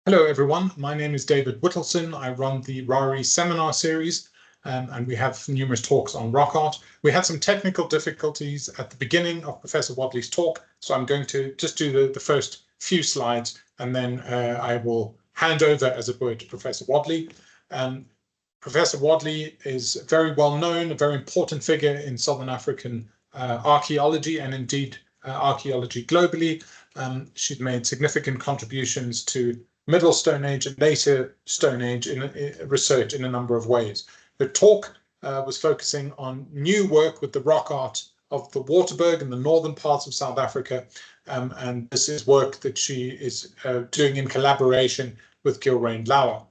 Hello, everyone. My name is David Whittleson. I run the RARI seminar series, and we have numerous talks on rock art. We had some technical difficulties at the beginning of Professor Wadley's talk, so I'm going to just do the first few slides, and then I will hand over, as it were, to Professor Wadley. Professor Wadley is very well known, a very important figure in Southern African archaeology and indeed archaeology globally. She's made significant contributions to Middle Stone Age and later Stone Age in research in a number of ways. The talk was focusing on new work with the rock art of the Waterberg in the northern parts of South Africa, and this is work that she is doing in collaboration with Gilrain Lauer.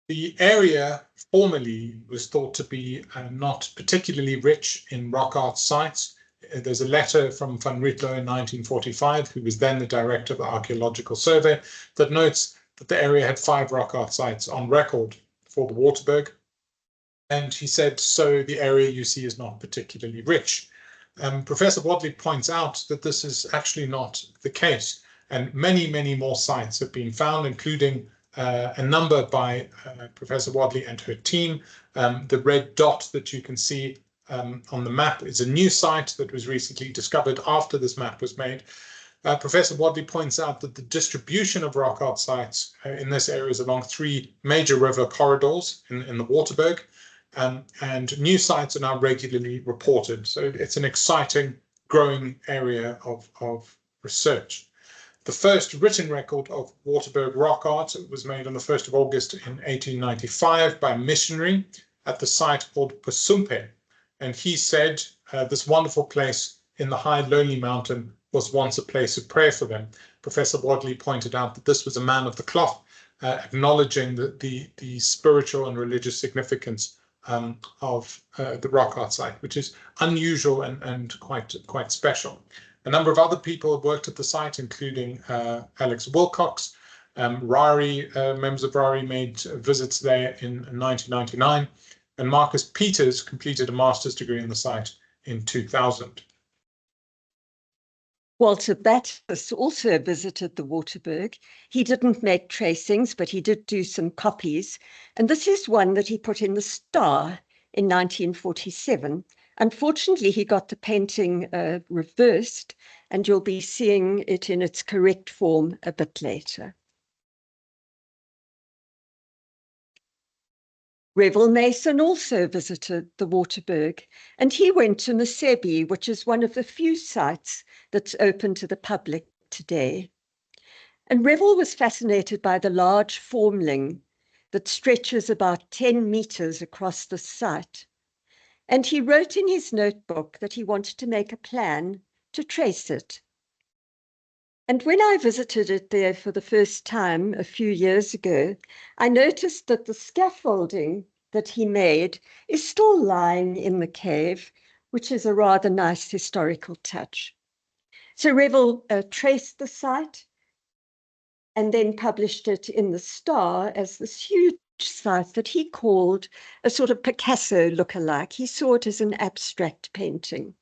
The area formerly was thought to be not particularly rich in rock art sites. There's a letter from Van Rietlo in 1945, who was then the director of the Archaeological Survey, that notes that the area had 5 rock art sites on record for the Waterberg. And he said, so the area you see is not particularly rich. Professor Wadley points out that this is actually not the case. And many, many more sites have been found, including a number by Professor Wadley and her team. The red dot that you can see on the map is a new site that was recently discovered after this map was made. Professor Wadley points out that the distribution of rock art sites in this area is along 3 major river corridors in the Waterberg, and new sites are now regularly reported. So it's an exciting, growing area of research. The first written record of Waterberg rock art was made on the 1st of August in 1895 by a missionary at the site called Pusumpe. And he said this wonderful place in the high lonely mountain was once a place of prayer for them. Professor Wadley pointed out that this was a man of the cloth, acknowledging the spiritual and religious significance of the rock art site, which is unusual and quite special. A number of other people have worked at the site, including Alex Wilcox. Members of RARI made visits there in 1999. And Marcus Peters completed a master's degree in the site in 2000. Walter Battis also visited the Waterberg. He didn't make tracings, but he did do some copies. And this is one that he put in the Star in 1947. Unfortunately, he got the painting reversed, and you'll be seeing it in its correct form a bit later. Revel Mason also visited the Waterberg, and he went to Masebi, which is one of the few sites that's open to the public today. And Revel was fascinated by the large formling that stretches about 10 meters across the site. And he wrote in his notebook that he wanted to make a plan to trace it. And when I visited it there for the first time a few years ago, I noticed that the scaffolding that he made is still lying in the cave, which is a rather nice historical touch. So Revel traced the site and then published it in the Star as this huge site that he called a sort of Picasso look-alike. He saw it as an abstract painting.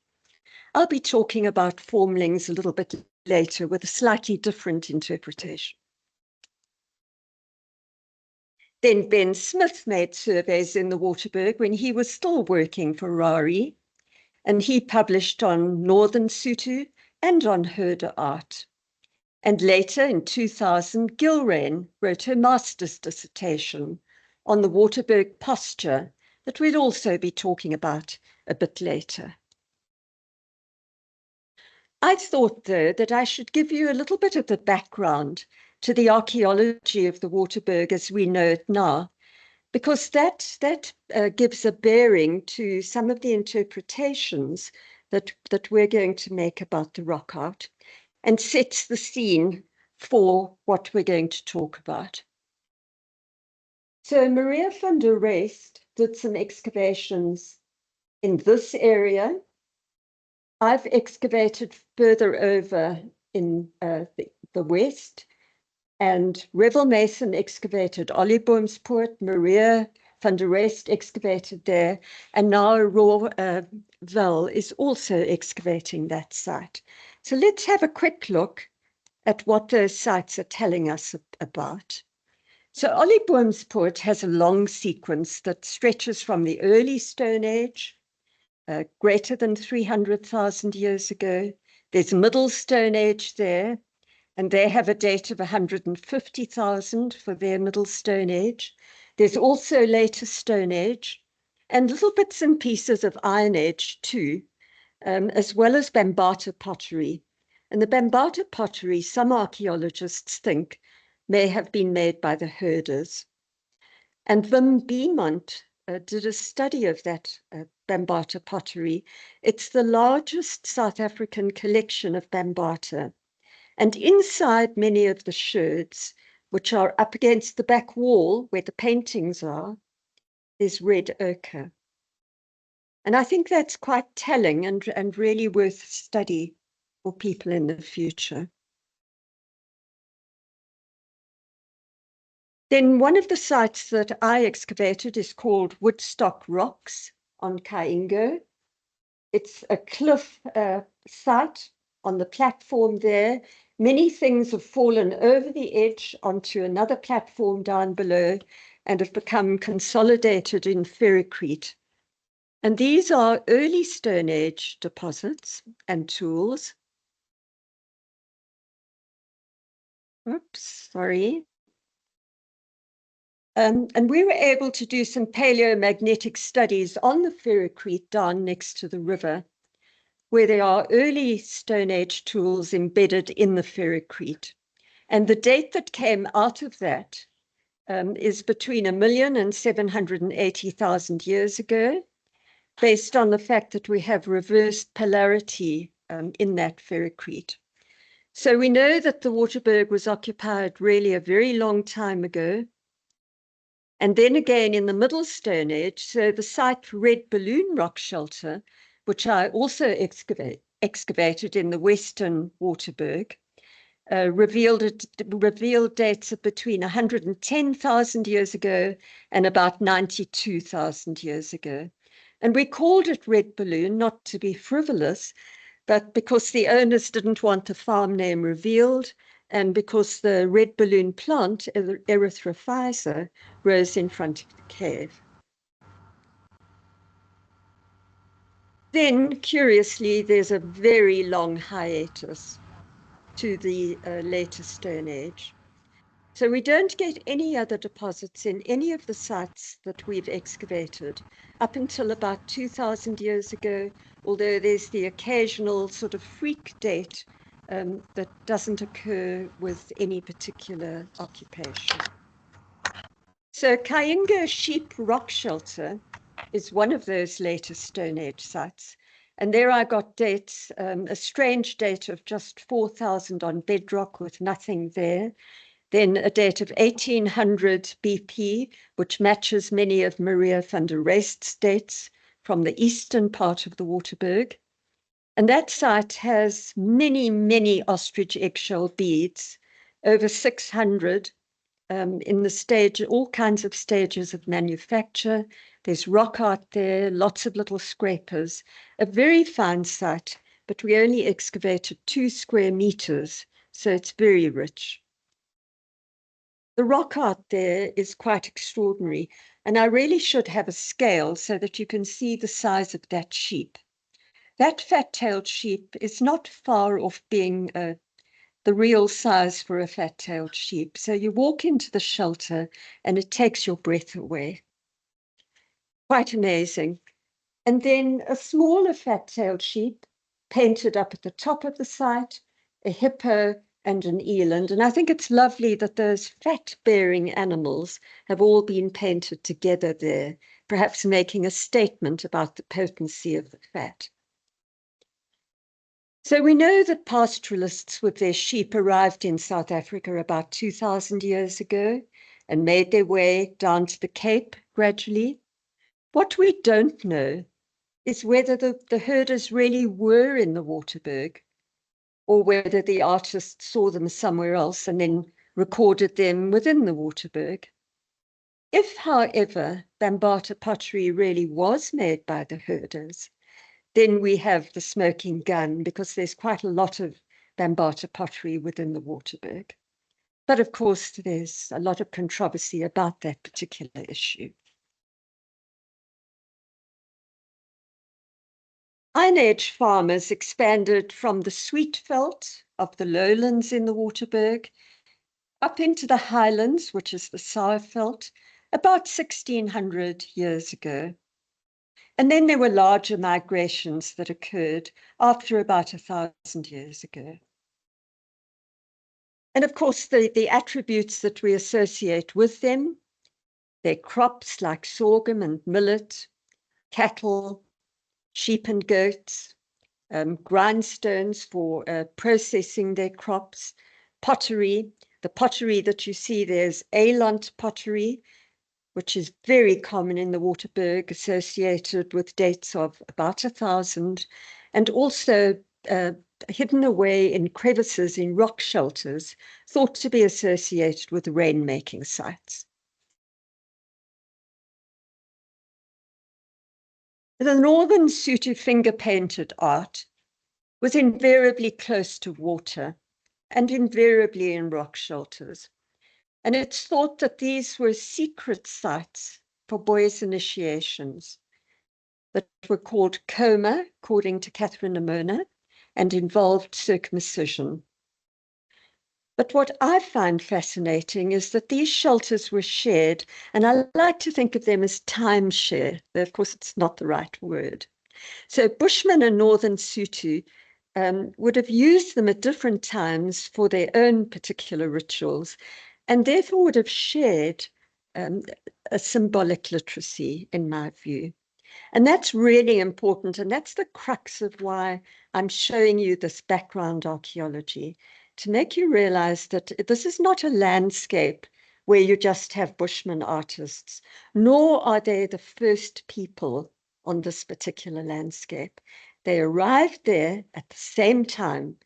I'll be talking about formlings a little bit later with a slightly different interpretation. Then Ben Smith made surveys in the Waterberg when he was still working for RARI, and he published on Northern Sotho and on herder art. And later in 2000, Gilrain wrote her master's dissertation on the Waterberg posture that we'll also be talking about a bit later. I thought, though, that I should give you a little bit of the background to the archaeology of the Waterberg as we know it now, because that gives a bearing to some of the interpretations that we're going to make about the rock art and sets the scene for what we're going to talk about. So Maria van der Rest did some excavations in this area. I've excavated further over in the west, and Revel Mason excavated Olieboomspoort, Maria van der Rest excavated there, and now Vel is also excavating that site. So let's have a quick look at what those sites are telling us about. So Olieboomspoort has a long sequence that stretches from the early Stone Age, greater than 300,000 years ago. There's Middle Stone Age there, and they have a date of 150,000 for their Middle Stone Age. There's also later Stone Age, and little bits and pieces of Iron Age too, as well as Bambata pottery. And the Bambata pottery, some archaeologists think, may have been made by the herders. And Wim Beamont did a study of that Bambata pottery. It's the largest South African collection of Bambata. And inside many of the sherds, which are up against the back wall where the paintings are, there's red ochre. And I think that's quite telling and really worth study for people in the future. Then one of the sites that I excavated is called Woodstock Rocks on Kaingo. It's a cliff site on the platform there. Many things have fallen over the edge onto another platform down below and have become consolidated in ferrocrete. And these are early Stone Age deposits and tools. Oops, sorry. And we were able to do some paleomagnetic studies on the ferrocrete down next to the river, where there are early Stone Age tools embedded in the ferrocrete. And the date that came out of that is between 1 million and 780,000 years ago, based on the fact that we have reversed polarity in that ferrocrete. So we know that the Waterberg was occupied really a very long time ago. And then again in the Middle Stone Age, so the site Red Balloon Rock Shelter, which I also excavated in the Western Waterberg, revealed dates of between 110,000 years ago and about 92,000 years ago. And we called it Red Balloon, not to be frivolous, but because the owners didn't want the farm name revealed, and because the red balloon plant, Erythrophysa, grows in front of the cave. Then, curiously, there's a very long hiatus to the later Stone Age. So we don't get any other deposits in any of the sites that we've excavated up until about 2,000 years ago, although there's the occasional sort of freak date that doesn't occur with any particular occupation. So Kaingo Sheep Rock Shelter is one of those later Stone Age sites. And there I got dates, a strange date of just 4,000 on bedrock with nothing there. Then a date of 1800 BP, which matches many of Maria van der Reest's dates from the eastern part of the Waterberg. And that site has many, many ostrich eggshell beads, over 600 in the stage, all kinds of stages of manufacture. There's rock art there, lots of little scrapers, a very fine site, but we only excavated 2 square meters, so it's very rich. The rock art there is quite extraordinary, and I really should have a scale so that you can see the size of that sheep. That fat-tailed sheep is not far off being the real size for a fat-tailed sheep. So you walk into the shelter and it takes your breath away. Quite amazing. And then a smaller fat-tailed sheep painted up at the top of the site, a hippo and an eland. And I think it's lovely that those fat-bearing animals have all been painted together there, perhaps making a statement about the potency of the fat. So we know that pastoralists with their sheep arrived in South Africa about 2,000 years ago and made their way down to the Cape gradually. What we don't know is whether the herders really were in the Waterberg or whether the artists saw them somewhere else and then recorded them within the Waterberg. If, however, Bambata pottery really was made by the herders, then we have the smoking gun, because there's quite a lot of Bambata pottery within the Waterberg. But of course, there's a lot of controversy about that particular issue. Iron Age farmers expanded from the Sweetveldt of the lowlands in the Waterberg up into the highlands, which is the Saarveld, about 1600 years ago. And then there were larger migrations that occurred after about 1,000 years ago. And of course, the attributes that we associate with them, their crops like sorghum and millet, cattle, sheep and goats, grindstones for processing their crops, pottery. The pottery that you see there is Eland pottery, which is very common in the Waterberg, associated with dates of about 1,000, and also hidden away in crevices in rock shelters, thought to be associated with rain-making sites. The northern Sotho finger-painted art was invariably close to water and invariably in rock shelters. And it's thought that these were secret sites for boys' initiations that were called coma, according to Catherine Nimona, and involved circumcision. But what I find fascinating is that these shelters were shared, and I like to think of them as timeshare. Of course, it's not the right word. So Bushmen and Northern Sotho would have used them at different times for their own particular rituals, and therefore would have shared a symbolic literacy, in my view. And that's really important, and that's the crux of why I'm showing you this background archaeology, to make you realize that this is not a landscape where you just have Bushman artists, nor are they the first people on this particular landscape. They arrived there at the same time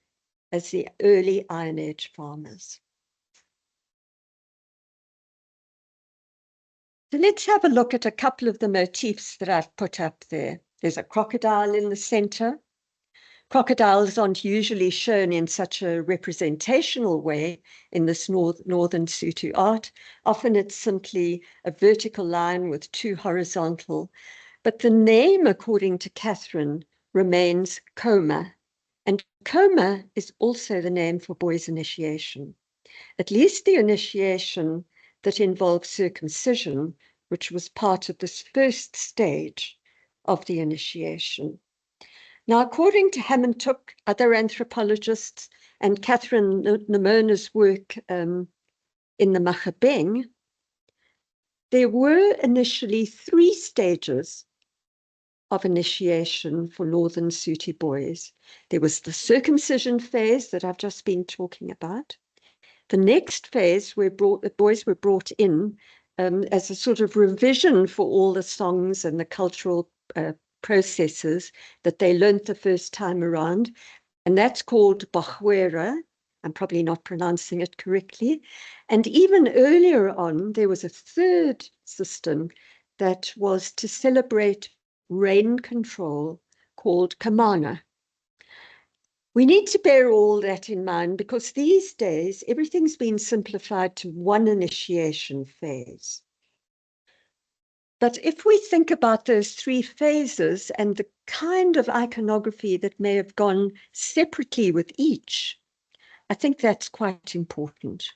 as the early Iron Age farmers. So let's have a look at a couple of the motifs that I've put up there. There's a crocodile in the center. Crocodiles aren't usually shown in such a representational way in this northern Sotho art. Often it's simply a vertical line with two horizontal. But the name, according to Catherine, remains Coma. And Coma is also the name for boys' initiation, at least the initiation that involves circumcision, which was part of this first stage of the initiation. Now, according to Hammond-Took, other anthropologists, and Catherine Nimona's work in the Machabeng, there were initially 3 stages of initiation for Northern Sotho boys. There was the circumcision phase that I've just been talking about. The next phase where the boys were brought in as a sort of revision for all the songs and the cultural processes that they learned the first time around. And that's called Bachwera. I'm probably not pronouncing it correctly. And even earlier on, there was a third system that was to celebrate rain control called Kamana. We need to bear all that in mind because these days, everything's been simplified to one initiation phase. But if we think about those 3 phases and the kind of iconography that may have gone separately with each, I think that's quite important.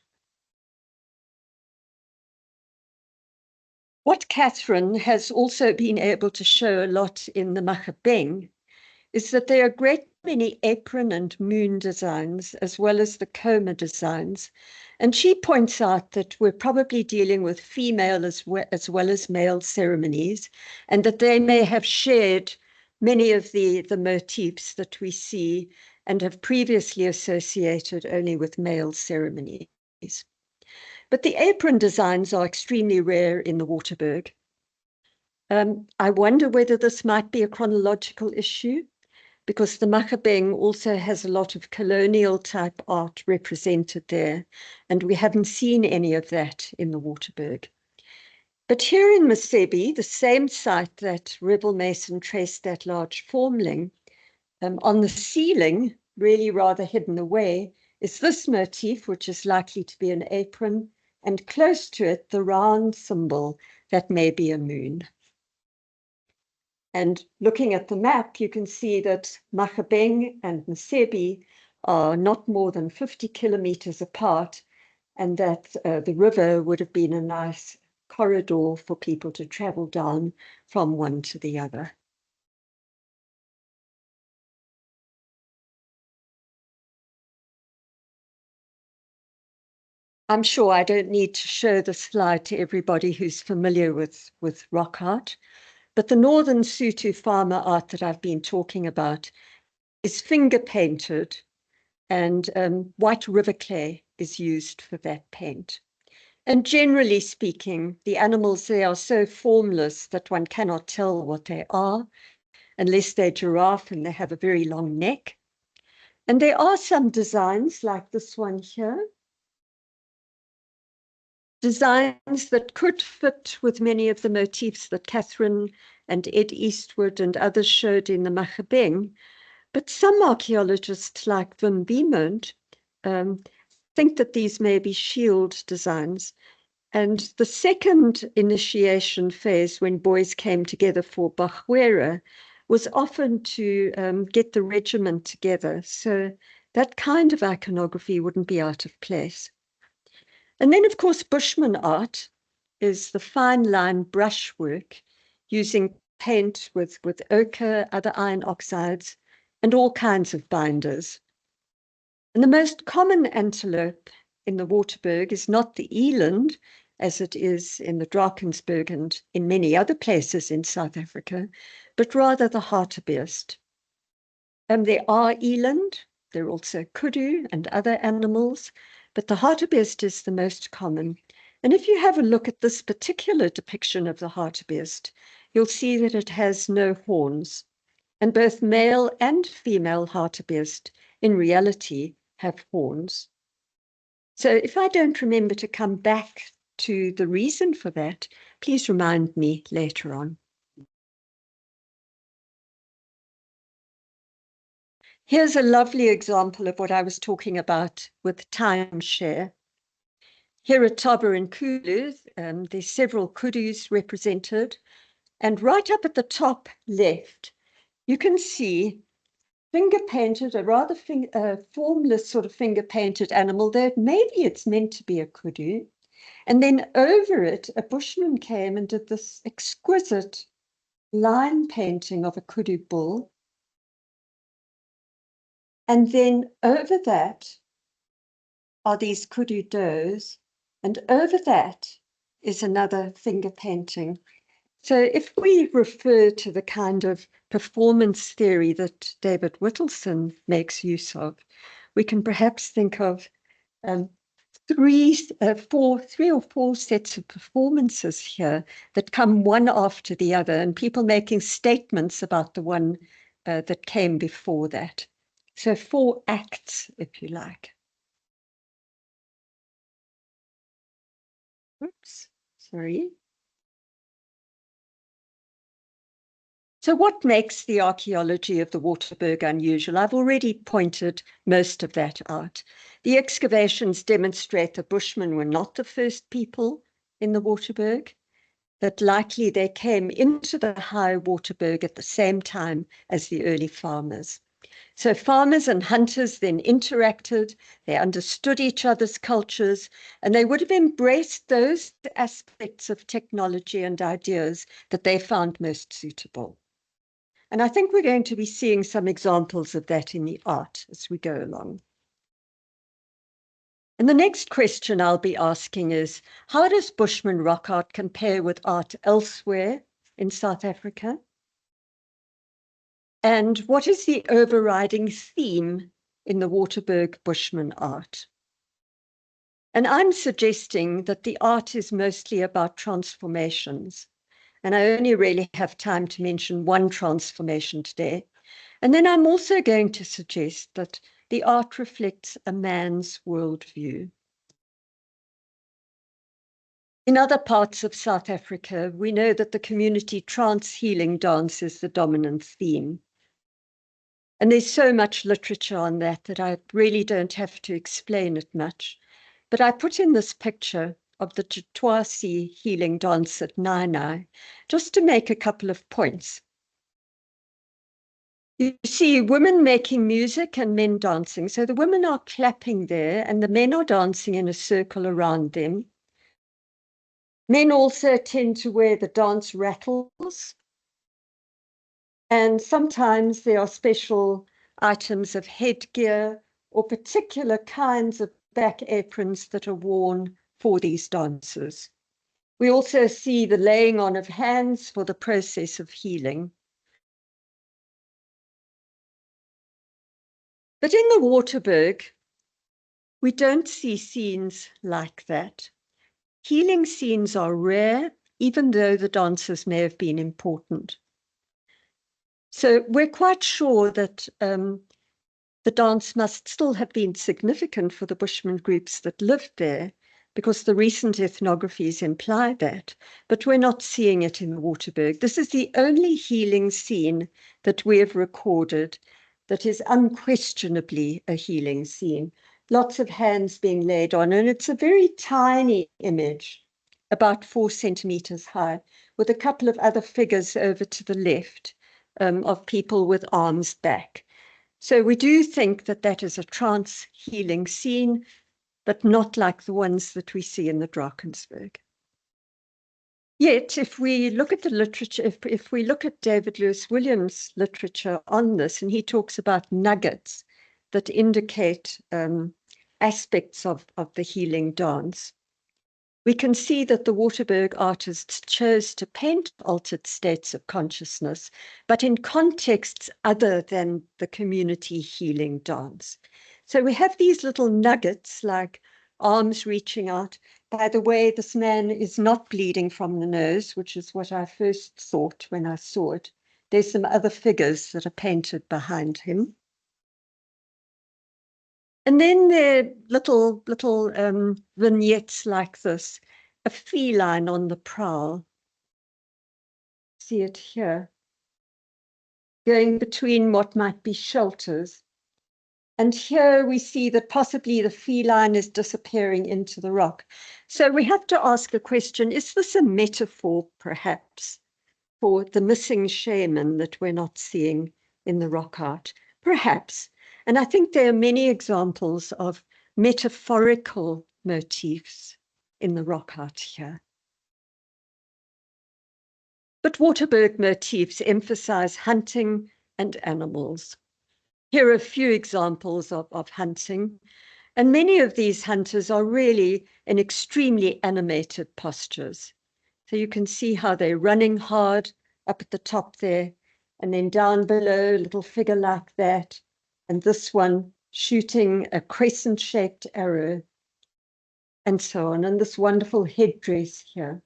What Catherine has also been able to show a lot in the Machabeng is that there are a great many apron and moon designs, as well as the coma designs. And she points out that we're probably dealing with female as well as male ceremonies, and that they may have shared many of the motifs that we see and have previously associated only with male ceremonies. But the apron designs are extremely rare in the Waterberg. I wonder whether this might be a chronological issue, because the Machabeng also has a lot of colonial type art represented there, and we haven't seen any of that in the Waterberg. But here in Masebi, the same site that Rebel Mason traced that large formling, on the ceiling really rather hidden away, is this motif, which is likely to be an apron, and close to it, the round symbol that may be a moon. And looking at the map, you can see that Machabeng and Msebi are not more than 50 kilometers apart, and that the river would have been a nice corridor for people to travel down from one to the other. I'm sure I don't need to show the slide to everybody who's familiar with rock art, but the northern Sotho farmer art that I've been talking about is finger painted, and white river clay is used for that paint. And generally speaking, the animals, they are so formless that one cannot tell what they are, unless they're giraffe and they have a very long neck. And there are some designs like this one here, designs that could fit with many of the motifs that Catherine and Ed Eastwood and others showed in the Machabeng. But some archaeologists like Wim Beemont think that these may be shield designs. And the second initiation phase, when boys came together for Bachwera, was often to get the regiment together. So that kind of iconography wouldn't be out of place. And then, of course, Bushman art is the fine line brushwork using paint with ochre, other iron oxides, and all kinds of binders. And the most common antelope in the Waterberg is not the eland, as it is in the Drakensberg and in many other places in South Africa, but rather the hartebeest. And there are eland, there are also kudu and other animals, but the hartebeest is the most common. And if you have a look at this particular depiction of the hartebeest, you'll see that it has no horns. And both male and female hartebeest in reality have horns. So if I don't remember to come back to the reason for that, please remind me later on. Here's a lovely example of what I was talking about with timeshare. Here at Thaba and Kulu, there's several kudus represented. And right up at the top left, you can see finger painted, a rather formless sort of finger painted animal, though maybe it's meant to be a kudu. And then over it, a bushman came and did this exquisite line painting of a kudu bull. And then over that are these kudu does, and over that is another finger painting. So if we refer to the kind of performance theory that David Whittleson makes use of, we can perhaps think of three or four sets of performances here that come one after the other, and people making statements about the one that came before that. So 4 acts, if you like. Oops, sorry. So what makes the archaeology of the Waterberg unusual? I've already pointed most of that out. The excavations demonstrate the Bushmen were not the first people in the Waterberg, that likely they came into the high Waterberg at the same time as the early farmers. So farmers and hunters then interacted, they understood each other's cultures, and they would have embraced those aspects of technology and ideas that they found most suitable. And I think we're going to be seeing some examples of that in the art as we go along. And the next question I'll be asking is, how does Bushman rock art compare with art elsewhere in South Africa? And what is the overriding theme in the Waterberg Bushman art? And I'm suggesting that the art is mostly about transformations. And I only really have time to mention one transformation today. And then I'm also going to suggest that the art reflects a man's worldview. In other parts of South Africa, we know that the community trance healing dance is the dominant theme. And there's so much literature on that that I really don't have to explain it much. But I put in this picture of the Tutwasi healing dance at Nainai, just to make a couple of points. You see women making music and men dancing. So the women are clapping there and the men are dancing in a circle around them. Men also tend to wear the dance rattles. And sometimes there are special items of headgear or particular kinds of back aprons that are worn for these dances. We also see the laying on of hands for the process of healing. But in the Waterberg, we don't see scenes like that. Healing scenes are rare, even though the dances may have been important. So we're quite sure that the dance must still have been significant for the Bushman groups that lived there, because the recent ethnographies imply that, but we're not seeing it in the Waterberg. This is the only healing scene that we have recorded that is unquestionably a healing scene. Lots of hands being laid on, and it's a very tiny image, about 4 centimeters high, with a couple of other figures over to the left of people with arms back. So we do think that that is a trance healing scene, but not like the ones that we see in the Drakensberg. Yet, if we look at the literature, if we look at David Lewis Williams' literature on this, and he talks about nuggets that indicate aspects of the healing dance, we can see that the Waterberg artists chose to paint altered states of consciousness, but in contexts other than the community healing dance. So we have these little nuggets like arms reaching out. By the way, this man is not bleeding from the nose, which is what I first thought when I saw it. There's some other figures that are painted behind him. And then there are little vignettes like this, a feline on the prowl. See it here, going between what might be shelters. And here we see that possibly the feline is disappearing into the rock. So we have to ask a question, is this a metaphor perhaps for the missing shaman that we're not seeing in the rock art? Perhaps. And I think there are many examples of metaphorical motifs in the rock art here. But Waterberg motifs emphasize hunting and animals. Here are a few examples of hunting, and many of these hunters are really in extremely animated postures. So you can see how they're running hard up at the top there, and then down below, a little figure like that, and this one shooting a crescent-shaped arrow, and so on, and this wonderful headdress here.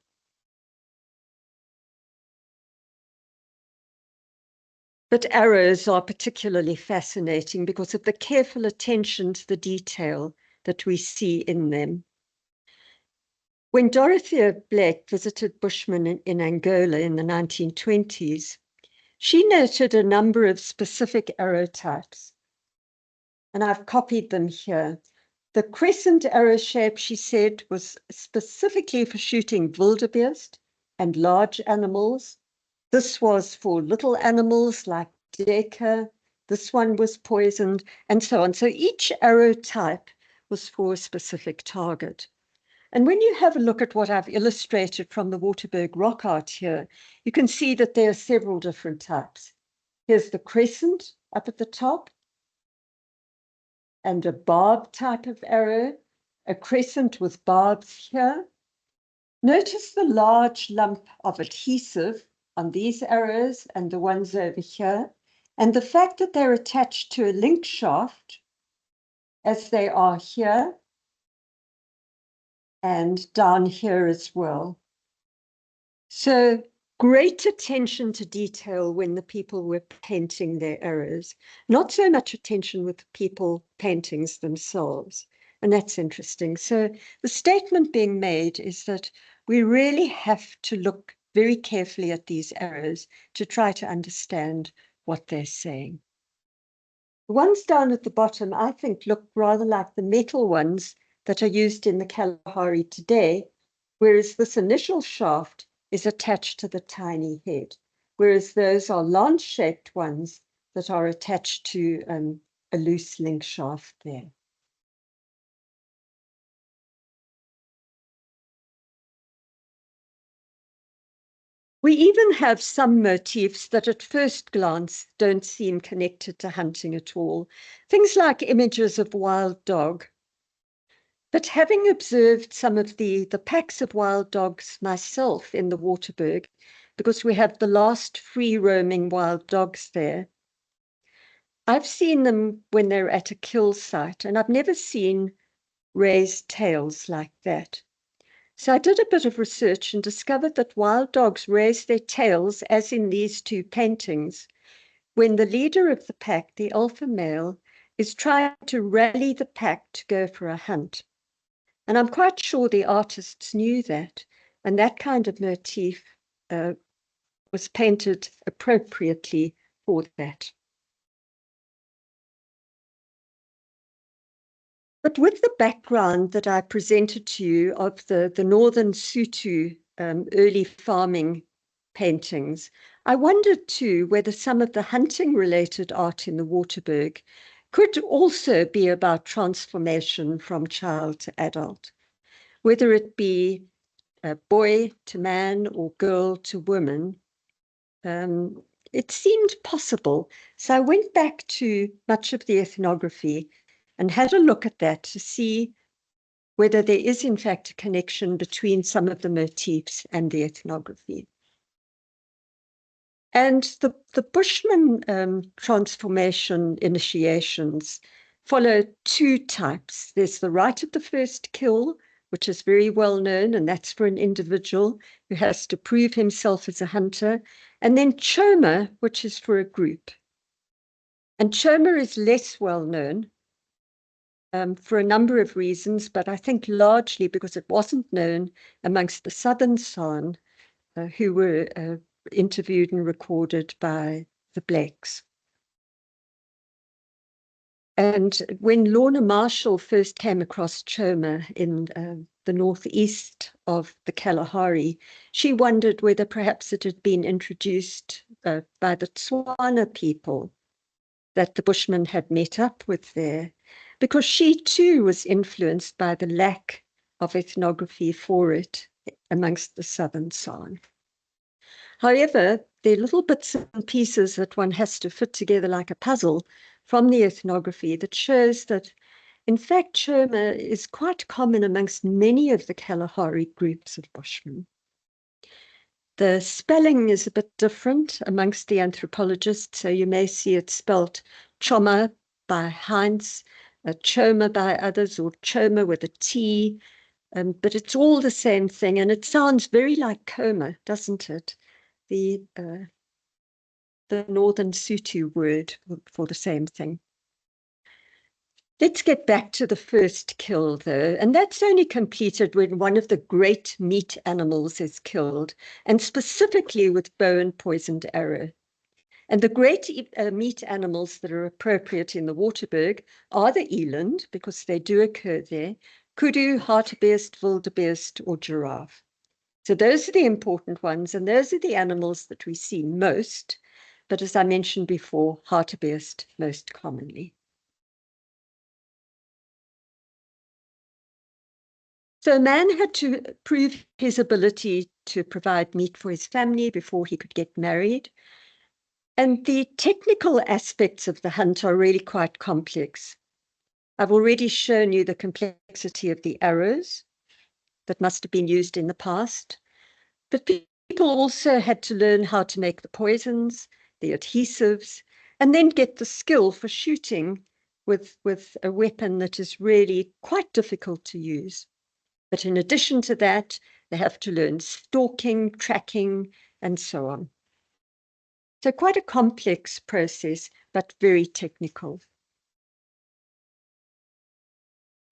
But arrows are particularly fascinating because of the careful attention to the detail that we see in them. When Dorothea Blake visited Bushmen in Angola in the 1920s, she noted a number of specific arrow types, and I've copied them here. The crescent arrow shape, she said, was specifically for shooting wildebeest and large animals. This was for little animals like deer. This one was poisoned, and so on. So each arrow type was for a specific target. And when you have a look at what I've illustrated from the Waterberg rock art here, you can see that there are several different types. Here's the crescent up at the top, and a barb type of arrow, a crescent with barbs here. Notice the large lump of adhesive on these arrows and the ones over here, and the fact that they're attached to a link shaft, as they are here, and down here as well. So great attention to detail when the people were painting their arrows, not so much attention with the people paintings themselves. And that's interesting. So the statement being made is that we really have to look very carefully at these arrows to try to understand what they're saying. The ones down at the bottom, I think, look rather like the metal ones that are used in the Kalahari today, whereas this initial shaft is attached to the tiny head, whereas those are lance-shaped ones that are attached to a loose link shaft there. We even have some motifs that at first glance don't seem connected to hunting at all. Things like images of wild dog. But having observed some of the packs of wild dogs myself in the Waterberg, because we have the last free roaming wild dogs there, I've seen them when they're at a kill site, and I've never seen raised tails like that. So I did a bit of research and discovered that wild dogs raise their tails, as in these two paintings, when the leader of the pack, the alpha male, is trying to rally the pack to go for a hunt. And I'm quite sure the artists knew that, and that kind of motif was painted appropriately for that. But with the background that I presented to you of the northern Sotho early farming paintings, I wondered too whether some of the hunting related art in the Waterberg could also be about transformation from child to adult, whether it be boy to man or girl to woman. It seemed possible. So I went back to much of the ethnography and had a look at that to see whether there is in fact a connection between some of the motifs and the ethnography. And the Bushman transformation initiations follow two types. There's the rite of the first kill, which is very well known, and that's for an individual who has to prove himself as a hunter, and then choma, which is for a group. And choma is less well known for a number of reasons, but I think largely because it wasn't known amongst the Southern San, who were interviewed and recorded by the Blacks. And when Lorna Marshall first came across choma in the northeast of the Kalahari, she wondered whether perhaps it had been introduced by the Tswana people that the Bushmen had met up with there, because she too was influenced by the lack of ethnography for it amongst the Southern San. However, there are little bits and pieces that one has to fit together like a puzzle from the ethnography that shows that, in fact, choma is quite common amongst many of the Kalahari groups of Bushmen. The spelling is a bit different amongst the anthropologists, so you may see it spelt choma by Heinz, choma by others, or choma with a T, but it's all the same thing, and it sounds very like coma, doesn't it? The northern Sotho word for the same thing. Let's get back to the first kill, though, and that's only completed when one of the great meat animals is killed, and specifically with bow and poisoned arrow. And the great meat animals that are appropriate in the Waterberg are the eland, because they do occur there, kudu, hartebeest, wildebeest, or giraffe. So those are the important ones, and those are the animals that we see most, but as I mentioned before, hartebeest most commonly. So a man had to prove his ability to provide meat for his family before he could get married. And the technical aspects of the hunt are really quite complex. I've already shown you the complexity of the arrows that must have been used in the past. But people also had to learn how to make the poisons, the adhesives, and then get the skill for shooting with a weapon that is really quite difficult to use. But in addition to that, they have to learn stalking, tracking, and so on. So quite a complex process, but very technical.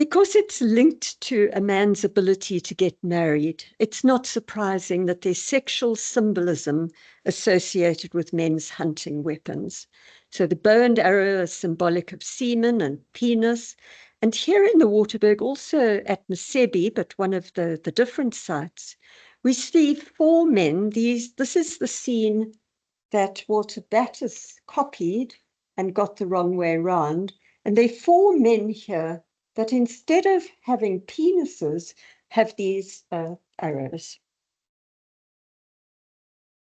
Because it's linked to a man's ability to get married, it's not surprising that there's sexual symbolism associated with men's hunting weapons. So the bow and arrow is symbolic of semen and penis. And here in the Waterberg, also at Masebi, but one of the different sites, we see 4 men. This is the scene that Walter Battis copied and got the wrong way round. And there are 4 men here that instead of having penises, have these arrows.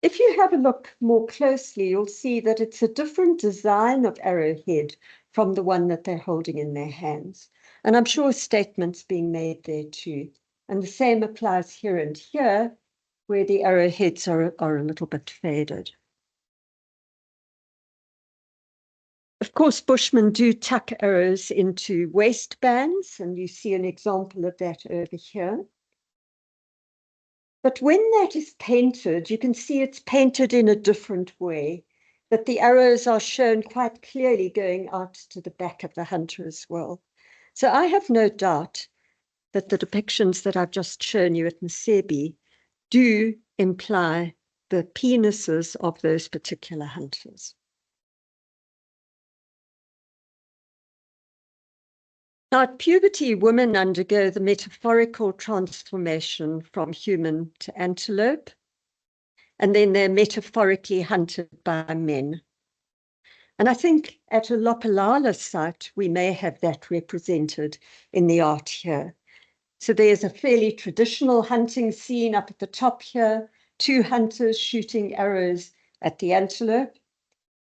If you have a look more closely, you'll see that it's a different design of arrowhead from the one that they're holding in their hands. And I'm sure statements being made there too. And the same applies here and here, where the arrowheads are a little bit faded. Of course, Bushmen do tuck arrows into waistbands, and you see an example of that over here. But when that is painted, you can see it's painted in a different way, that the arrows are shown quite clearly going out to the back of the hunter as well. So I have no doubt that the depictions that I've just shown you at Masebi do imply the penises of those particular hunters. Now, at puberty, women undergo the metaphorical transformation from human to antelope, and then they're metaphorically hunted by men. And I think at a Lopalala site, we may have that represented in the art here. So there's a fairly traditional hunting scene up at the top here, 2 hunters shooting arrows at the antelope.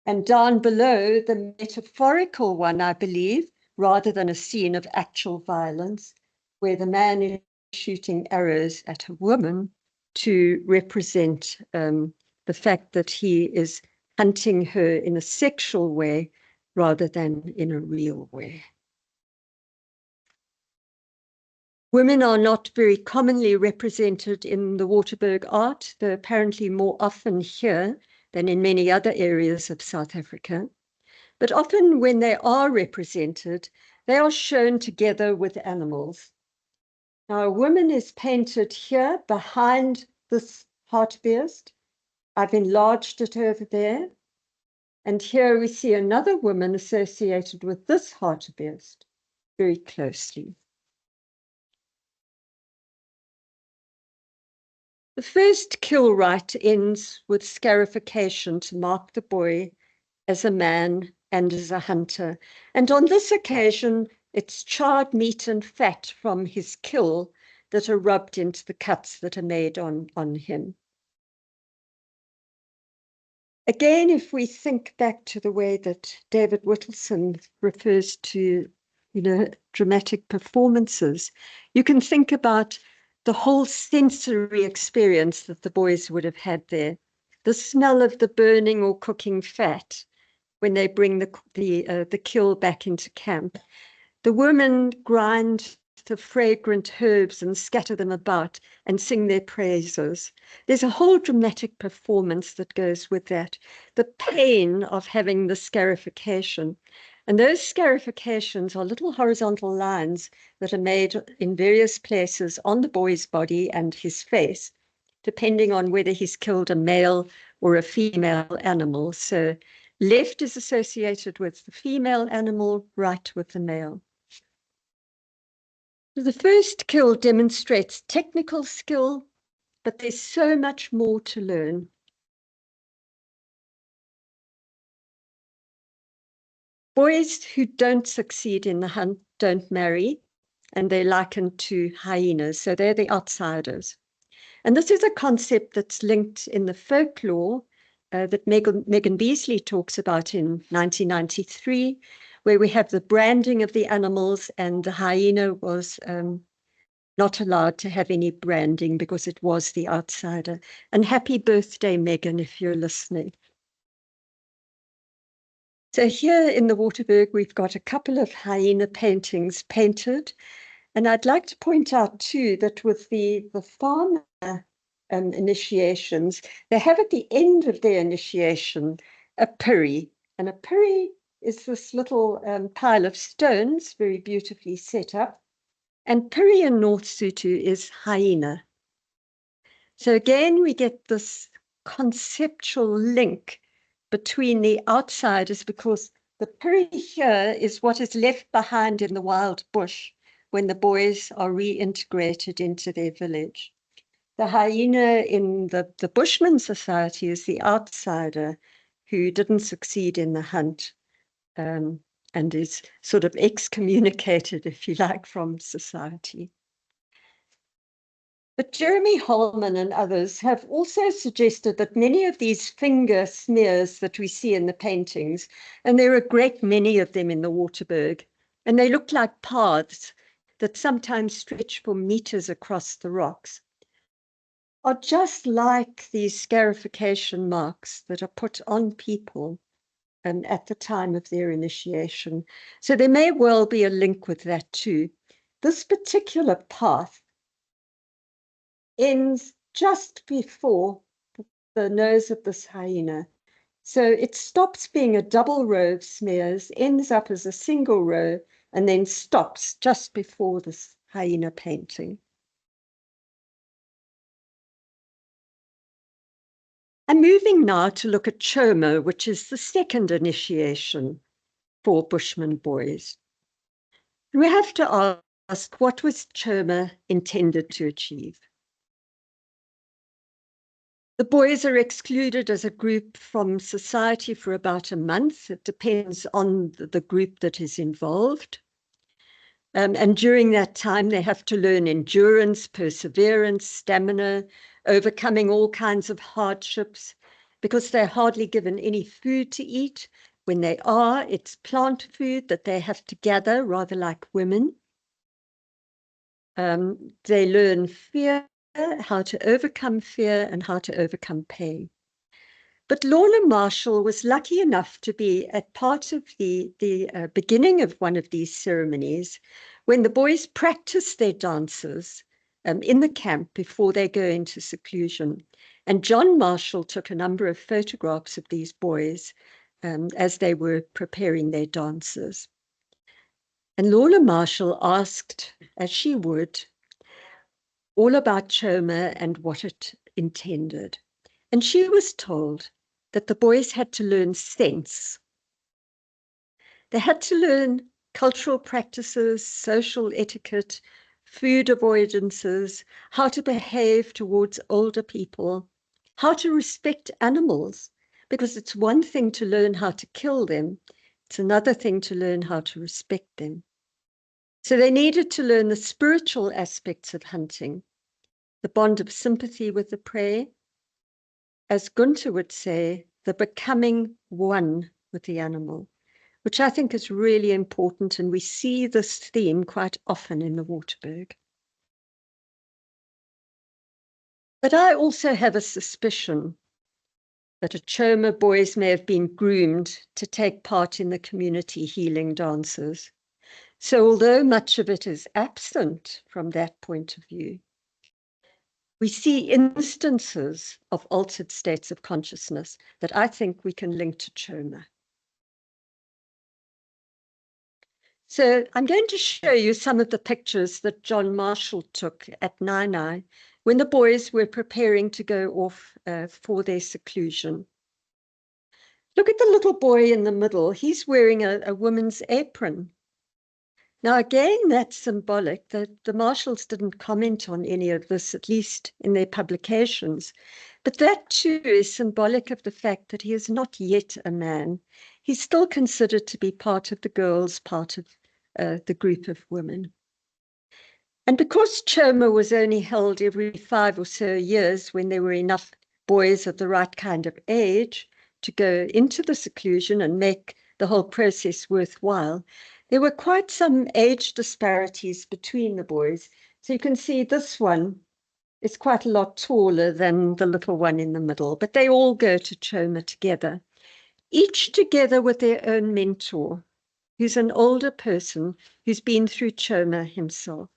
And down below, the metaphorical one, I believe, rather than a scene of actual violence, where the man is shooting arrows at a woman to represent the fact that he is hunting her in a sexual way rather than in a real way. Women are not very commonly represented in the Waterberg art. They're apparently more often here than in many other areas of South Africa. But often when they are represented, they are shown together with animals. Now, a woman is painted here behind this hartebeest. I've enlarged it over there. And here we see another woman associated with this hartebeest very closely. The first kill rite ends with scarification to mark the boy as a man and as a hunter. And on this occasion, it's charred meat and fat from his kill that are rubbed into the cuts that are made on him. Again, if we think back to the way that David Whittleson refers to, dramatic performances, you can think about the whole sensory experience that the boys would have had there. The smell of the burning or cooking fat when they bring the kill back into camp. The women grind the fragrant herbs and scatter them about and sing their praises. There's a whole dramatic performance that goes with that. The pain of having the scarification. And those scarifications are little horizontal lines that are made in various places on the boy's body and his face, depending on whether he's killed a male or a female animal. So left is associated with the female animal, right with the male. The first kill demonstrates technical skill, but there's so much more to learn. Boys who don't succeed in the hunt don't marry, and they're likened to hyenas, so they're the outsiders. And this is a concept that's linked in the folklore that Megan Beasley talks about in 1993, where we have the branding of the animals, and the hyena was not allowed to have any branding because it was the outsider. And happy birthday, Megan, if you're listening. So here in the Waterberg, we've got a couple of hyena paintings painted. And I'd like to point out too that with the farmer initiations, they have at the end of their initiation a piri. And a piri is this little pile of stones, very beautifully set up. And piri in North Sotho is hyena. So again, we get this conceptual link between the outsiders, because the piri here is what is left behind in the wild bush when the boys are reintegrated into their village. The hyena in the Bushman society is the outsider who didn't succeed in the hunt, and is sort of excommunicated, if you like, from society. But Jeremy Holman and others have also suggested that many of these finger smears that we see in the paintings, and there are a great many of them in the Waterberg, and they look like paths that sometimes stretch for meters across the rocks, are just like these scarification marks that are put on people at the time of their initiation. So there may well be a link with that too. This particular path ends just before the nose of this hyena. So it stops being a double row of smears, ends up as a single row, and then stops just before this hyena painting. I'm moving now to look at Choma, which is the second initiation for Bushman boys. We have to ask, what was Choma intended to achieve? The boys are excluded as a group from society for about a month. It depends on the group that is involved. And during that time, they have to learn endurance, perseverance, stamina, overcoming all kinds of hardships, because they're hardly given any food to eat. When they are, it's plant food that they have to gather, rather like women. They learn fear, how to overcome fear, and how to overcome pain. But Lorna Marshall was lucky enough to be at part of the beginning of one of these ceremonies when the boys practice their dances in the camp before they go into seclusion. And John Marshall took a number of photographs of these boys as they were preparing their dances. And Lorna Marshall asked, as she would, all about Choma and what it intended. And she was told that the boys had to learn sense. They had to learn cultural practices, social etiquette, food avoidances, how to behave towards older people, how to respect animals, because it's one thing to learn how to kill them, it's another thing to learn how to respect them. So they needed to learn the spiritual aspects of hunting, the bond of sympathy with the prey, as Gunther would say, the becoming one with the animal, which I think is really important, and we see this theme quite often in the Waterberg. But I also have a suspicion that the Choma boys may have been groomed to take part in the community healing dances. So although much of it is absent from that point of view, we see instances of altered states of consciousness that I think we can link to Choma. So I'm going to show you some of the pictures that John Marshall took at Nainai when the boys were preparing to go off for their seclusion. Look at the little boy in the middle. He's wearing a woman's apron. Now, again, that's symbolic. The Marshalls didn't comment on any of this, at least in their publications. But that too is symbolic of the fact that he is not yet a man. He's still considered to be part of the girls, part of the group of women. And because Choma was only held every 5 or so years when there were enough boys of the right kind of age to go into the seclusion and make the whole process worthwhile, there were quite some age disparities between the boys. So you can see this one is quite a lot taller than the little one in the middle, but they all go to Choma together, each together with their own mentor, who's an older person who's been through Choma himself.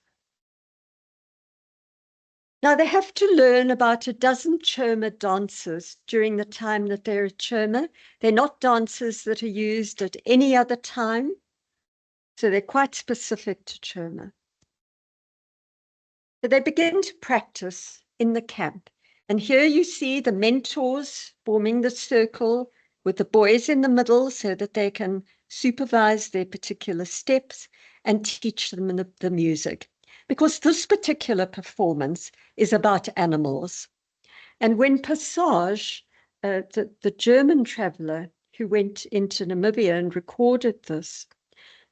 Now they have to learn about a dozen Choma dances during the time that they're at Choma. They're not dances that are used at any other time. So they're quite specific to Choma. So they begin to practice in the camp. And here you see the mentors forming the circle with the boys in the middle so that they can supervise their particular steps and teach them the music. Because this particular performance is about animals. And when Passage, the German traveler who went into Namibia and recorded this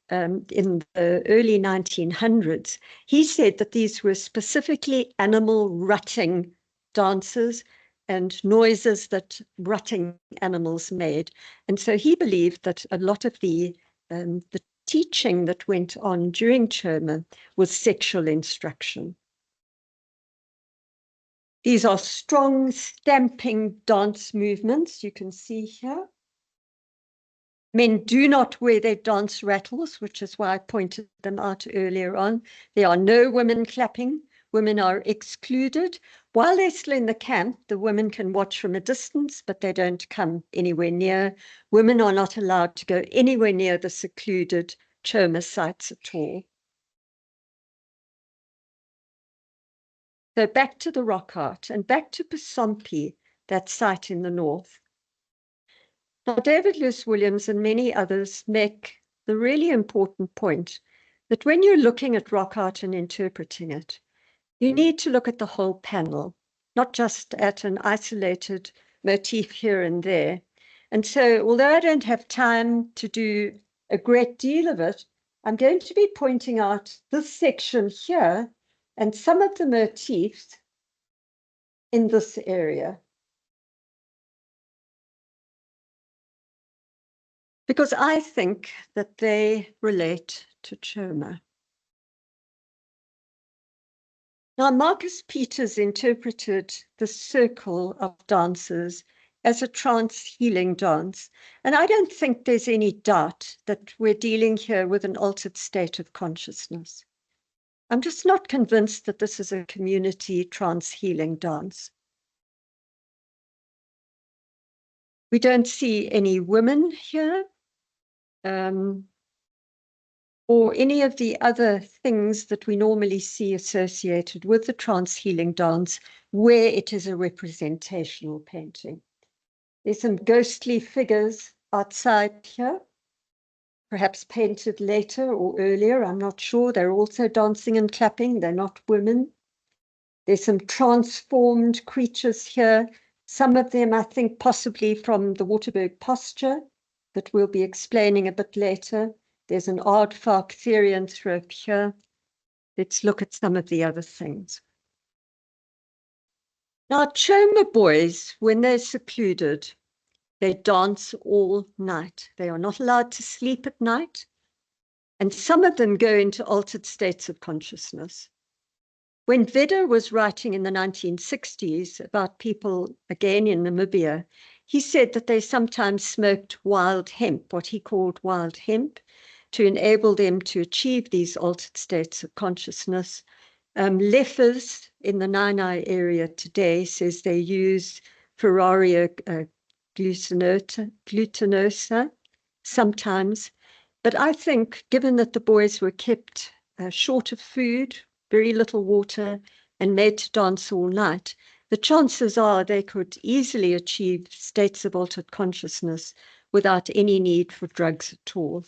in the early 1900s, he said that these were specifically animal rutting dances and noises that rutting animals made. And so he believed that a lot of the teaching that went on during Choma was sexual instruction. These are strong stamping dance movements you can see here. Men do not wear their dance rattles, which is why I pointed them out earlier on. There are no women clapping. Women are excluded. While they're still in the camp, the women can watch from a distance, but they don't come anywhere near. Women are not allowed to go anywhere near the secluded Choma sites at all. So back to the rock art and back to Pasompi, that site in the north. Now, David Lewis Williams and many others make the really important point that when you're looking at rock art and interpreting it, you need to look at the whole panel, not just at an isolated motif here and there. And so, although I don't have time to do a great deal of it, I'm going to be pointing out this section here and some of the motifs in this area. Because I think that they relate to Choma. Now, Marcus Peters interpreted the circle of dances as a trance healing dance. And I don't think there's any doubt that we're dealing here with an altered state of consciousness. I'm just not convinced that this is a community trance healing dance. We don't see any women here. Or any of the other things that we normally see associated with the trance healing dance, where it is a representational painting. There's some ghostly figures outside here, perhaps painted later or earlier, I'm not sure. They're also dancing and clapping, they're not women. There's some transformed creatures here, some of them I think possibly from the Waterberg posture that we'll be explaining a bit later. There's an aardvark therianthrope here. Let's look at some of the other things. Now, Choma boys, when they're secluded, they dance all night. They are not allowed to sleep at night. And some of them go into altered states of consciousness. When Vedder was writing in the 1960s about people, again in Namibia, he said that they sometimes smoked wild hemp, what he called wild hemp, to enable them to achieve these altered states of consciousness. Leffers in the Nainai area today says they use Ferraria glutinosa sometimes. But I think, given that the boys were kept short of food, very little water, and made to dance all night, the chances are they could easily achieve states of altered consciousness without any need for drugs at all.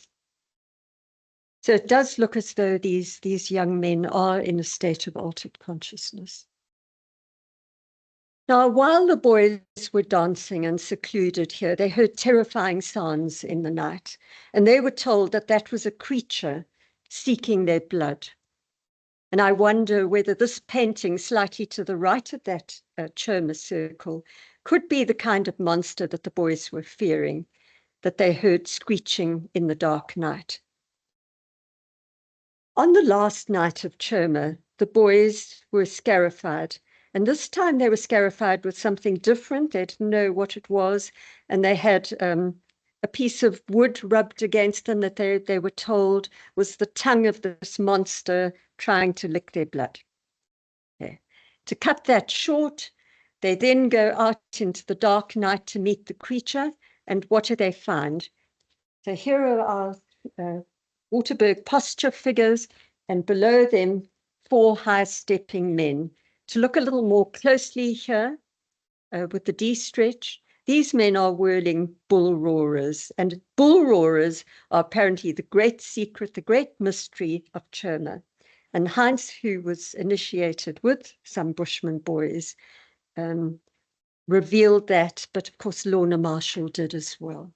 So it does look as though these young men are in a state of altered consciousness. Now, while the boys were dancing and secluded here, they heard terrifying sounds in the night, and they were told that that was a creature seeking their blood. And I wonder whether this painting slightly to the right of that Choma circle could be the kind of monster that the boys were fearing, that they heard screeching in the dark night. On the last night of Choma, the boys were scarified, and this time they were scarified with something different. They didn't know what it was, and they had a piece of wood rubbed against them that they were told was the tongue of this monster trying to lick their blood. Okay. To cut that short, they then go out into the dark night to meet the creature, and what do they find? So here are our Waterberg posture figures, and below them, 4 high-stepping men. To look a little more closely here with the D stretch, These men are whirling bull roarers, and bull roarers are apparently the great secret, the great mystery of Choma. And Heinz, who was initiated with some Bushman boys, revealed that, but of course Lorna Marshall did as well.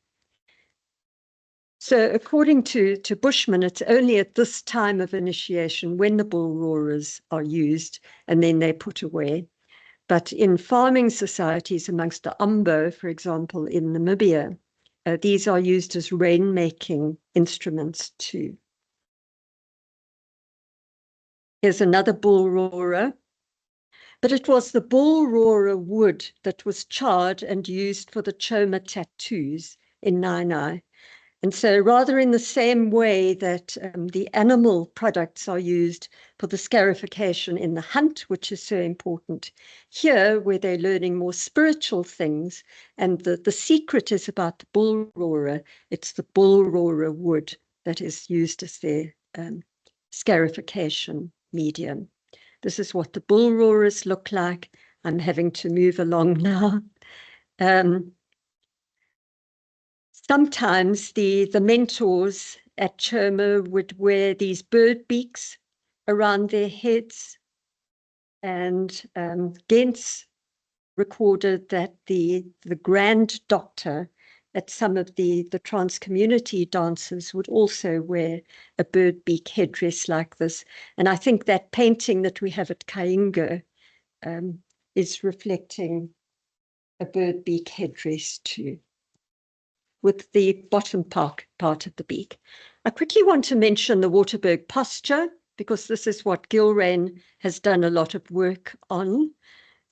So according to Bushman, it's only at this time of initiation when the bull roarers are used and then they're put away. But in farming societies amongst the Ambo, for example, in Namibia, these are used as rain-making instruments too. Here's another bull roarer. But it was the bull roarer wood that was charred and used for the Choma tattoos in Nainai. And so rather in the same way that the animal products are used for the scarification in the hunt, which is so important, here where they're learning more spiritual things, and the secret is about the bull roarer, it's the bull roarer wood that is used as their scarification medium. This is what the bull roarers look like. I'm having to move along now. Sometimes the mentors at Choma would wear these bird beaks around their heads, and Gentz recorded that the grand doctor at some of the trans-community dances would also wear a bird beak headdress like this. And I think that painting that we have at Kaingo is reflecting a bird beak headdress too, with the bottom part of the beak. I quickly want to mention the Waterberg posture, because this is what Gilrain has done a lot of work on.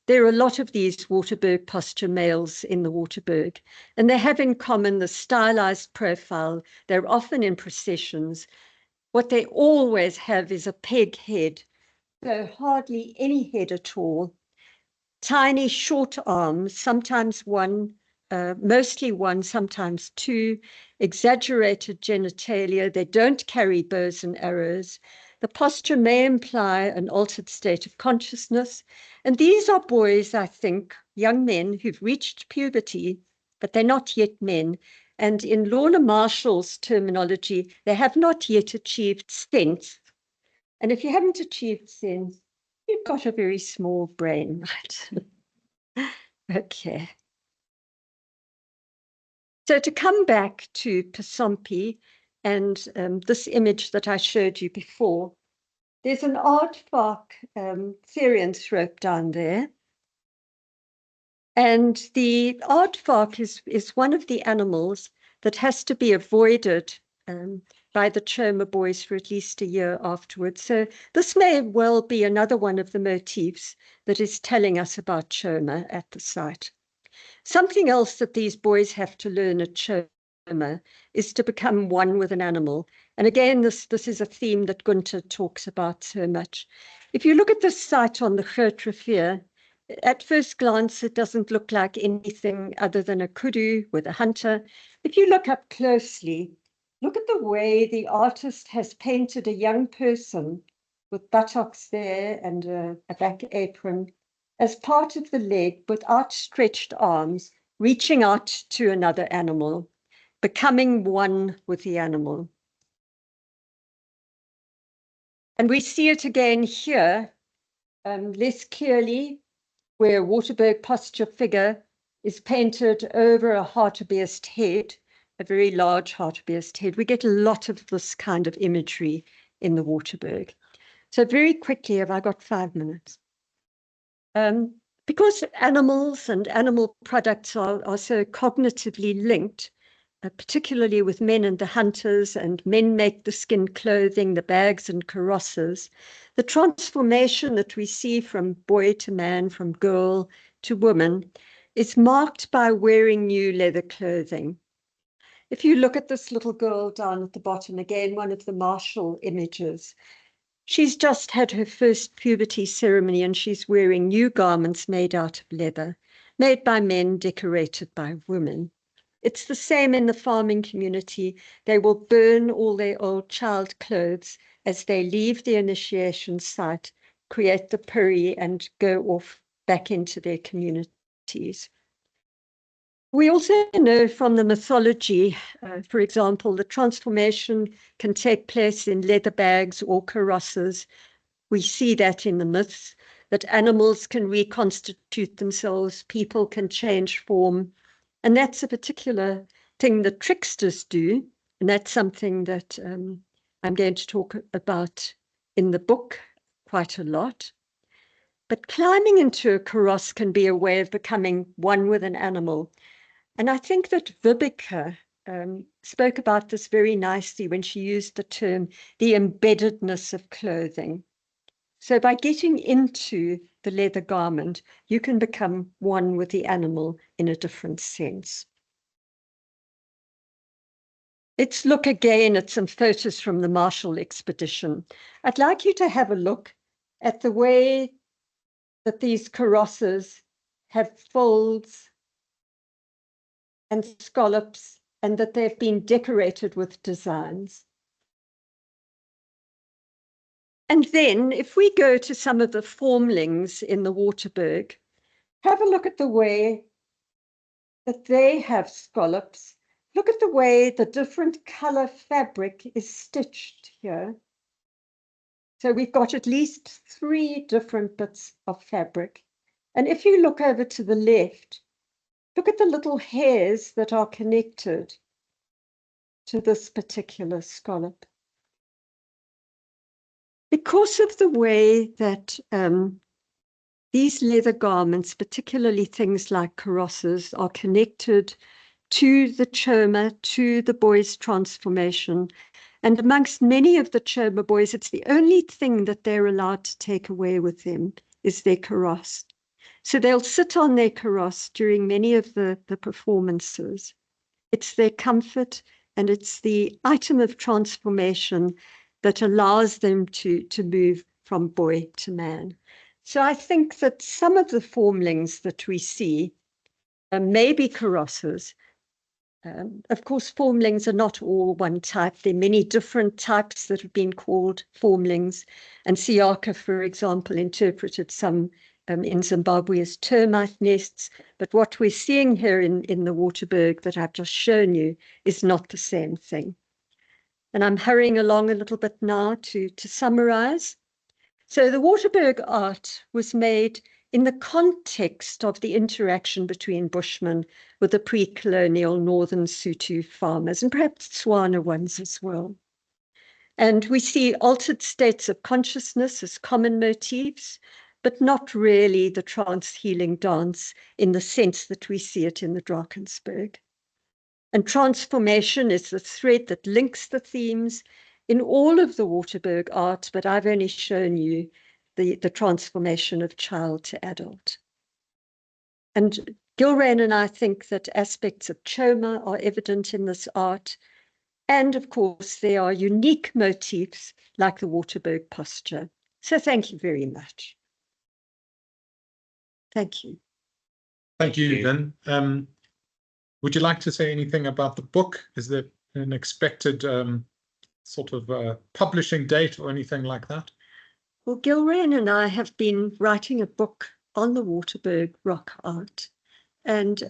There are a lot of these Waterberg posture males in the Waterberg, and they have in common the stylized profile. They're often in processions. What they always have is a peg head, so hardly any head at all. Tiny short arms, sometimes one, mostly one, sometimes two, exaggerated genitalia. They don't carry bows and arrows. The posture may imply an altered state of consciousness. And these are boys, I think, young men who've reached puberty, but they're not yet men. And in Lorna Marshall's terminology, they have not yet achieved sense. And if you haven't achieved sense, you've got a very small brain, right? Okay. So to come back to Pasompi and this image that I showed you before, there's an aardvark therianthrope down there. And the aardvark is one of the animals that has to be avoided by the Choma boys for at least a year afterwards. So this may well be another one of the motifs that is telling us about Choma at the site. Something else that these boys have to learn at Choma is to become one with an animal. And again, this is a theme that Gunther talks about so much. If you look at this site on the Groot Rivier, at first glance, it doesn't look like anything other than a kudu with a hunter. If you look up closely, look at the way the artist has painted a young person with buttocks there and a back apron as part of the leg with outstretched arms, reaching out to another animal, becoming one with the animal. And we see it again here, less clearly, where a Waterberg posture figure is painted over a hartebeest head, a very large hartebeest head. We get a lot of this kind of imagery in the Waterberg. So very quickly, have I got 5 minutes? Because animals and animal products are so cognitively linked, particularly with men and the hunters, and men make the skin clothing, the bags and karosses, the transformation that we see from boy to man, from girl to woman, is marked by wearing new leather clothing. If you look at this little girl down at the bottom, again, one of the Marshall images, she's just had her first puberty ceremony and she's wearing new garments made out of leather, made by men, decorated by women. It's the same in the farming community. They will burn all their old child clothes as they leave the initiation site, create the puri, and go off back into their communities. We also know from the mythology, for example, the transformation can take place in leather bags or carrosses. We see that in the myths, that animals can reconstitute themselves, people can change form. And that's a particular thing that tricksters do. And that's something that I'm going to talk about in the book quite a lot. But climbing into a kaross can be a way of becoming one with an animal. And I think that Vibeke spoke about this very nicely when she used the term, the embeddedness of clothing. So by getting into the leather garment, you can become one with the animal in a different sense. Let's look again at some photos from the Marshall expedition. I'd like you to have a look at the way that these karosses have folds and scallops, and that they've been decorated with designs. And then if we go to some of the formlings in the Waterberg, have a look at the way that they have scallops. Look at the way the different color fabric is stitched here. So we've got at least 3 different bits of fabric. And if you look over to the left, look at the little hairs that are connected to this particular scallop. Because of the way that these leather garments, particularly things like karosses, are connected to the choma, to the boy's transformation. And amongst many of the choma boys, it's the only thing that they're allowed to take away with them is their kaross. So they'll sit on their kaross during many of the performances. It's their comfort, and it's the item of transformation that allows them to move from boy to man. So I think that some of the formlings that we see may be karosses. Of course, formlings are not all one type. There are many different types that have been called formlings. And Siaka, for example, interpreted some in Zimbabwe as termite nests. But what we're seeing here in the Waterberg that I've just shown you is not the same thing. And I'm hurrying along a little bit now to summarize. So the Waterberg art was made in the context of the interaction between Bushmen with the pre-colonial northern Sotho farmers, and perhaps Tswana ones as well. And we see altered states of consciousness as common motifs, but not really the trance-healing dance in the sense that we see it in the Drakensberg. And transformation is the thread that links the themes in all of the Waterberg art, but I've only shown you the transformation of child to adult. And Gilrain and I think that aspects of choma are evident in this art. And of course, there are unique motifs like the Waterberg posture. So thank you very much. Thank you. Thank you, Lynn. Would you like to say anything about the book? Is there an expected sort of publishing date or anything like that? Well, Gilrain and I have been writing a book on the Waterberg rock art. And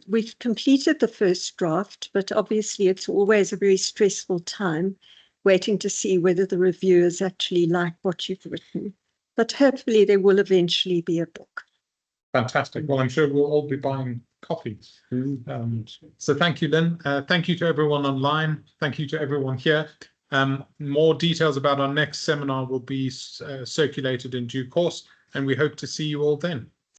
we've completed the first draft, but obviously it's always a very stressful time waiting to see whether the reviewers actually like what you've written. But hopefully there will eventually be a book. Fantastic. Well, I'm sure we'll all be buying copies. So thank you, Lynn. Thank you to everyone online. Thank you to everyone here. More details about our next seminar will be circulated in due course, and we hope to see you all then.